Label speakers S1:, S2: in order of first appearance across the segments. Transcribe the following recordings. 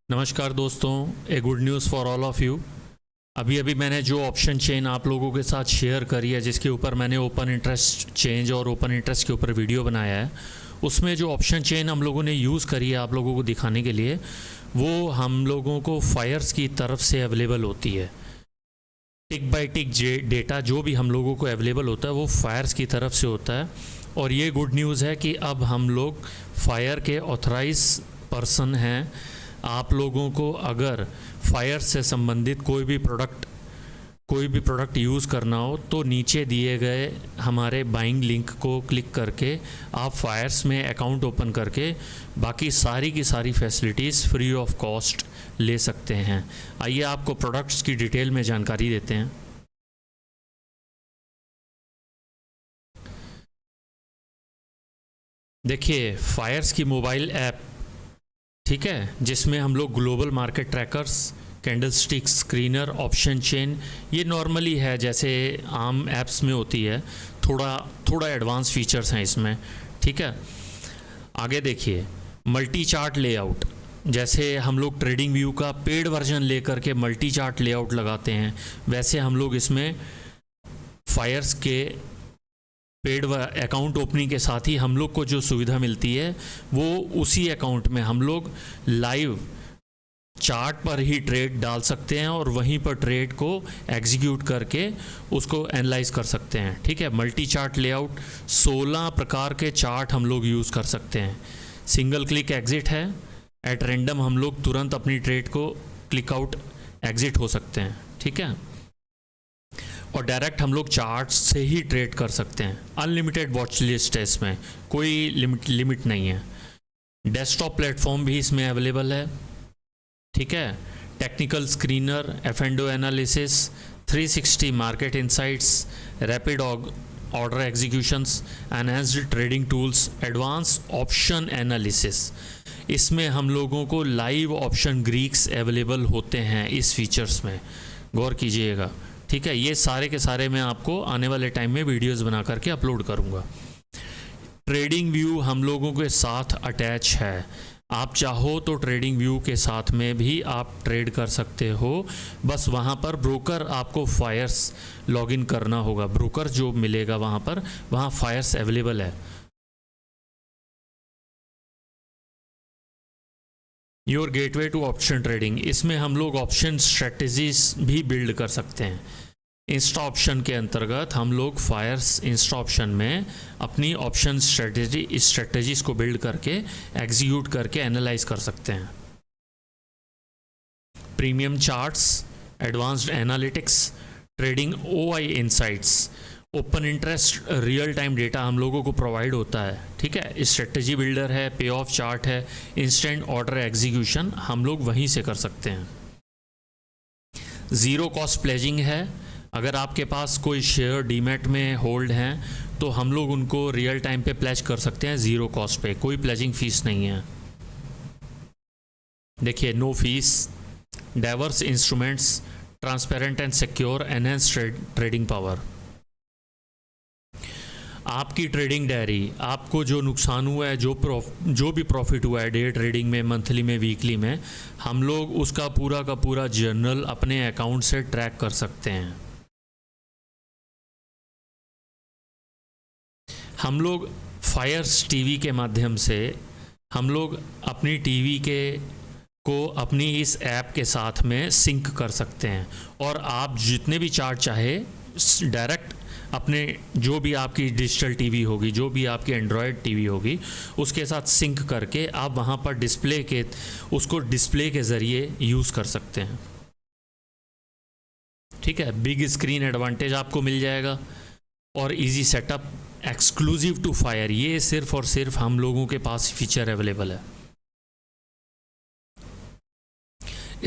S1: नमस्कार दोस्तों, a good news for all of you. अभी अभी मैंने जो ऑप्शन चेन आप लोगों के साथ शेयर करी है, जिसके ऊपर मैंने ओपन इंटरेस्ट चेंज और ओपन इंटरेस्ट के ऊपर वीडियो बनाया है, उसमें जो ऑप्शन चेन हम लोगों ने यूज़ करी है आप लोगों को दिखाने के लिए, वो हम लोगों को फायर्स की तरफ से अवेलेबल होती है। टिक बाय टिक डेटा जो भी हम लोगों को अवेलेबल होता है वो फायर्स की तरफ से होता है। और ये गुड न्यूज़ है कि अब हम लोग फायर के ऑथराइज पर्सन हैं। आप लोगों को अगर फायर से संबंधित कोई भी प्रोडक्ट यूज़ करना हो तो नीचे दिए गए हमारे बाइंग लिंक को क्लिक करके आप फायर्स में अकाउंट ओपन करके बाकी सारी की सारी फैसिलिटीज़ फ्री ऑफ कॉस्ट ले सकते हैं। आइए आपको प्रोडक्ट्स की डिटेल में जानकारी देते हैं। देखिए, फायर्स की मोबाइल ऐप, ठीक है, जिसमें हम लोग global market trackers, candlestick, screener, option chain, ये नॉर्मली है जैसे आम ऐप्स में होती है, थोड़ा एडवांस फीचर्स हैं इसमें, ठीक है। आगे देखिए, मल्टी चार्ट लेआउट, जैसे हम लोग ट्रेडिंग व्यू का पेड वर्जन लेकर के मल्टी चार्ट लेआउट लगाते हैं, वैसे हम लोग इसमें फायर्स के पेड अकाउंट ओपनिंग के साथ ही हम लोग को जो सुविधा मिलती है वो उसी अकाउंट में हम लोग लाइव चार्ट पर ही ट्रेड डाल सकते हैं और वहीं पर ट्रेड को एग्जीक्यूट करके उसको एनालाइज कर सकते हैं, ठीक है। मल्टी चार्ट लेआउट 16 प्रकार के चार्ट हम लोग यूज़ कर सकते हैं। सिंगल क्लिक एग्जिट है, एट रैंडम हम लोग तुरंत अपनी ट्रेड को क्लिक आउट एग्जिट हो सकते हैं, ठीक है। और डायरेक्ट हम लोग चार्ट से ही ट्रेड कर सकते हैं। अनलिमिटेड वॉच लिस्ट है, इसमें कोई लिमिट नहीं है। डेस्कटॉप प्लेटफॉर्म भी इसमें अवेलेबल है, ठीक है। टेक्निकल स्क्रीनर, एफ&ओ analysis, 360 market insights, rapid order executions, enhanced trading tools, advance option analysis. इसमें हम लोगों को लाइव ऑप्शन ग्रीक्स अवेलेबल होते हैं इस फीचर्स में, गौर कीजिएगा, ठीक है। ये सारे के सारे मैं आपको आने वाले टाइम में वीडियोस बना करके अपलोड करूँगा। ट्रेडिंग व्यू हम लोगों के साथ अटैच है, आप चाहो तो ट्रेडिंग व्यू के साथ में भी आप ट्रेड कर सकते हो, बस वहाँ पर ब्रोकर आपको फायर्स लॉगिन करना होगा। ब्रोकर जो मिलेगा वहाँ फायर्स अवेलेबल है। Your gateway to option trading, इसमें हम लोग ऑप्शन स्ट्रेटजीज भी बिल्ड कर सकते हैं। इंस्टा ऑप्शन के अंतर्गत हम लोग फायर्स इंस्टा ऑप्शन में अपनी ऑप्शन स्ट्रेटजीज को बिल्ड करके एग्जीक्यूट करके एनालाइज कर सकते हैं। Premium charts, advanced analytics, trading OI insights, open interest real time data हम लोगों को प्रोवाइड होता है, ठीक है। स्ट्रेटजी बिल्डर है, पे ऑफ चार्ट है, इंस्टेंट ऑर्डर एग्जीक्यूशन हम लोग वहीं से कर सकते हैं। ज़ीरो कॉस्ट प्लेजिंग है, अगर आपके पास कोई शेयर डीमैट में होल्ड हैं तो हम लोग उनको रियल टाइम पे प्लेज कर सकते हैं ज़ीरो कॉस्ट पे, कोई प्लेजिंग फ़ीस नहीं है। देखिए, no fees, diverse instruments, transparent and secure, enhance trading power. आपकी ट्रेडिंग डायरी, आपको जो नुकसान हुआ है, जो भी प्रॉफिट हुआ है डे ट्रेडिंग में, मंथली में, वीकली में, हम लोग उसका पूरा का पूरा जर्नल अपने अकाउंट से ट्रैक कर सकते हैं। हम लोग फायर्स टीवी के माध्यम से हम लोग अपनी टीवी को अपनी इस ऐप के साथ में सिंक कर सकते हैं और आप जितने भी चार्ट चाहे डायरेक्ट अपने जो भी आपकी डिजिटल टीवी होगी, जो भी आपकी एंड्रॉयड टीवी होगी, उसके साथ सिंक करके आप वहाँ पर उसको डिस्प्ले के ज़रिए यूज़ कर सकते हैं, ठीक है। बिग स्क्रीन एडवांटेज आपको मिल जाएगा और easy setup, exclusive to Fyers, ये सिर्फ और सिर्फ हम लोगों के पास फीचर अवेलेबल है।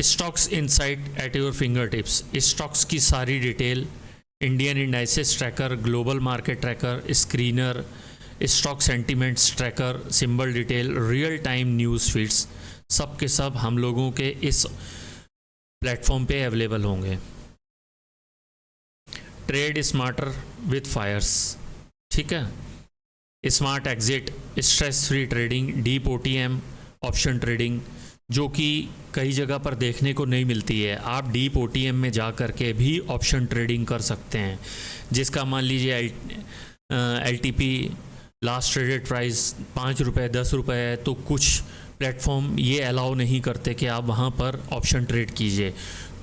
S1: Stocks insight at your finger tips, stocks की सारी detail, Indian indices tracker, global market tracker, screener, stock sentiments tracker, symbol detail, real time news feeds, सब के सब हम लोगों के इस प्लेटफॉर्म पे अवेलेबल होंगे। ट्रेड स्मार्टर विथ फायर्स, ठीक है। Smart exit, stress free trading, deep OTM, option trading, जो कि कई जगह पर देखने को नहीं मिलती है। आप डीप ओटीएम में जा कर के भी ऑप्शन ट्रेडिंग कर सकते हैं, जिसका मान लीजिए एलटीपी लास्ट ट्रेडेड प्राइस 5 रुपये 10 रुपये है, तो कुछ प्लेटफॉर्म ये अलाउ नहीं करते कि आप वहाँ पर ऑप्शन ट्रेड कीजिए।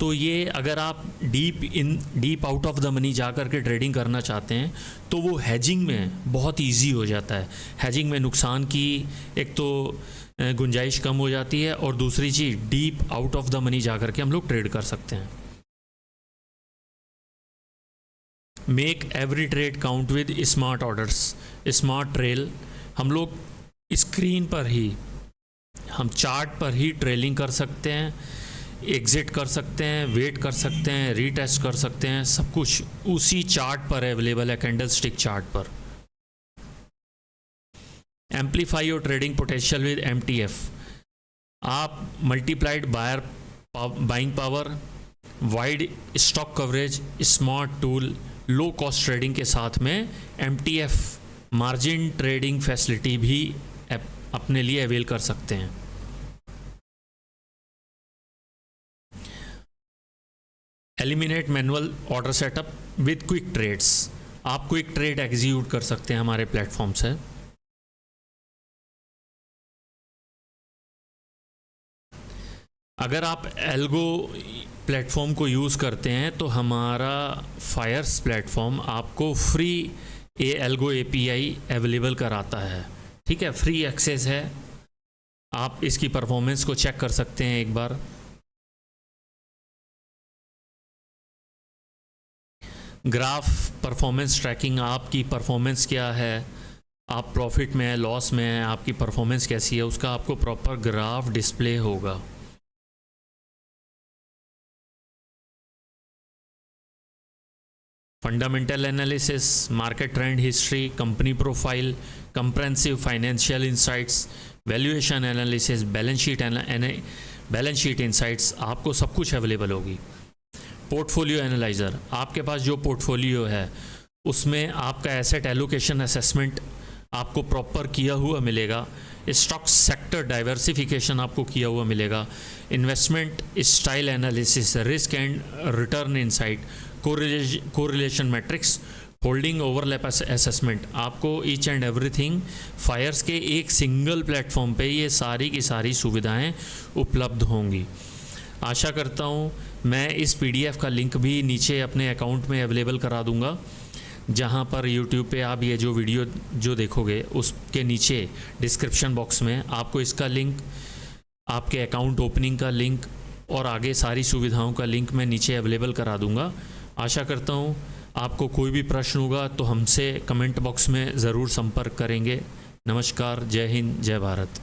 S1: तो ये अगर आप deep out of the money जा कर के ट्रेडिंग करना चाहते हैं तो वो हैजिंग में बहुत इजी हो जाता है। हैजिंग में नुकसान की एक तो गुंजाइश कम हो जाती है, और दूसरी चीज़ deep out of the money जा कर के हम लोग ट्रेड कर सकते हैं। Make every trade count with smart orders. Smart trail हम लोग स्क्रीन पर ही, हम चार्ट पर ही ट्रेलिंग कर सकते हैं, एग्जिट कर सकते हैं, वेट कर सकते हैं, रीटेस्ट कर सकते हैं, सब कुछ उसी चार्ट पर अवेलेबल है, कैंडल स्टिक चार्ट पर। Amplify your trading potential with MTF। आप multiplied buying power, wide stock coverage, smart tool, low cost trading के साथ में MTF मार्जिन ट्रेडिंग फैसिलिटी भी अपने लिए अवेल कर सकते हैं। Eliminate manual order setup with quick trades. आप क्विक ट्रेड एग्जीक्यूट कर सकते हैं हमारे प्लेटफॉर्म से। अगर आप एल्गो प्लेटफॉर्म को यूज़ करते हैं तो हमारा फायर्स प्लेटफॉर्म आपको फ्री एल्गो API अवेलेबल कराता है। ठीक है, फ्री एक्सेस है, आप इसकी परफॉर्मेंस को चेक कर सकते हैं एक बार। ग्राफ परफॉर्मेंस ट्रैकिंग, आपकी परफॉर्मेंस क्या है, आप प्रॉफिट में है, लॉस में है, आपकी परफॉर्मेंस कैसी है, उसका आपको प्रॉपर ग्राफ डिस्प्ले होगा। Fundamental analysis, market trend history, company profile, comprehensive financial insights, valuation analysis, balance sheet insights, आपको सब कुछ अवेलेबल होगी। पोर्टफोलियो एनालाइज़र, आपके पास जो पोर्टफोलियो है उसमें आपका एसेट एलोकेशन असेसमेंट आपको प्रॉपर किया हुआ मिलेगा। स्टॉक सेक्टर डाइवर्सिफिकेशन आपको किया हुआ मिलेगा। Investment style analysis, risk and return insight, correlation matrix, holding overlap assessment, आपको ईच एंड एवरीथिंग फायर्स के एक सिंगल प्लेटफॉर्म पे ये सारी की सारी सुविधाएं उपलब्ध होंगी। आशा करता हूँ मैं इस PDF का लिंक भी नीचे अपने अकाउंट में अवेलेबल करा दूँगा, जहाँ पर YouTube पे आप ये जो वीडियो जो देखोगे उसके नीचे डिस्क्रिप्शन बॉक्स में आपको इसका लिंक, आपके अकाउंट ओपनिंग का लिंक और आगे सारी सुविधाओं का लिंक मैं नीचे अवेलेबल करा दूँगा। आशा करता हूँ आपको कोई भी प्रश्न होगा तो हमसे कमेंट बॉक्स में ज़रूर संपर्क करेंगे। नमस्कार, जय हिंद, जय भारत।